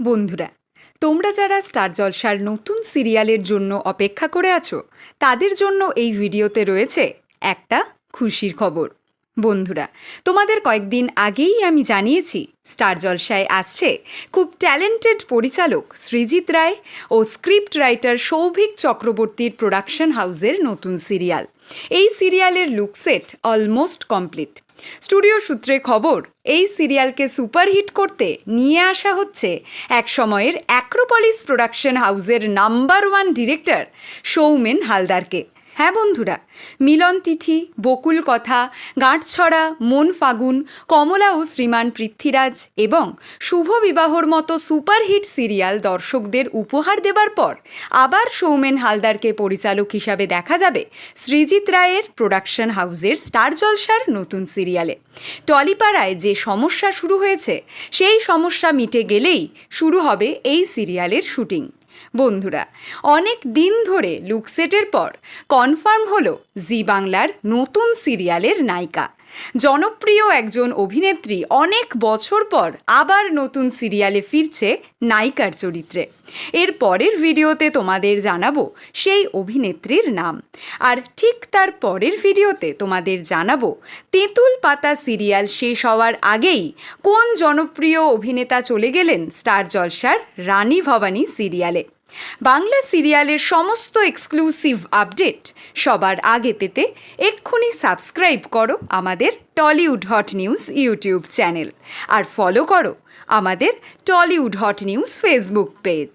বন্ধুরা, তোমরা যারা স্টার জলসার নতুন সিরিয়ালের জন্য অপেক্ষা করে আছো তাদের জন্য এই ভিডিওতে রয়েছে একটা খুশির খবর। বন্ধুরা, তোমাদের কয়েকদিন আগেই আমি জানিয়েছি স্টার জলসায় আসছে খুব ট্যালেন্টেড পরিচালক সৃজিত রায় ও স্ক্রিপ্ট রাইটার সৌভিক চক্রবর্তীর প্রোডাকশন হাউসের নতুন সিরিয়াল। এই সিরিয়ালের লুকসেট অলমোস্ট কমপ্লিট। স্টুডিও সূত্রে খবর, এই সিরিয়ালকে সুপারহিট করতে নিয়ে আসা হচ্ছে এক সময়ের অ্যাক্রোপলিস প্রোডাকশন হাউসের নাম্বার 1 ডিরেক্টর সৌমেন হালদারকে। হ্যাঁ বন্ধুরা, মিলন তিথি, বকুল কথা, গাঁটছড়া, মন ফাগুন, কমলা ও শ্রীমান পৃথ্বীরাজ এবং শুভ বিবাহর মতো সুপারহিট সিরিয়াল দর্শকদের উপহার দেবার পর আবার সৌমেন হালদারকে পরিচালক হিসাবে দেখা যাবে সৃজিত রায়ের প্রোডাকশন হাউসের স্টার জলসার নতুন সিরিয়ালে। টলিপাড়ায় যে সমস্যা শুরু হয়েছে সেই সমস্যা মিটে গেলেই শুরু হবে এই সিরিয়ালের শুটিং। বন্ধুরা, অনেক দিন ধরে লুকসেটের পর কনফার্ম হলো জি বাংলার নতুন সিরিয়ালের নায়িকা। জনপ্রিয় একজন অভিনেত্রী অনেক বছর পর আবার নতুন সিরিয়ালে ফিরছে নায়িকার চরিত্রে। এর পরের ভিডিওতে তোমাদের জানাবো সেই অভিনেত্রীর নাম, আর ঠিক তার পরের ভিডিওতে তোমাদের জানাবো তেঁতুল পাতা সিরিয়াল শেষ হওয়ার আগেই কোন জনপ্রিয় অভিনেতা চলে গেলেন স্টার জলসার রানী ভবানী সিরিয়ালে। বাংলা সিরিয়ালের সমস্ত এক্সক্লুসিভ আপডেট সবার আগে পেতে এক্ষুনি সাবস্ক্রাইব করো আমাদের Tollywood hot news YouTube channel, আর ফলো করো আমাদের Tollywood hot news Facebook page.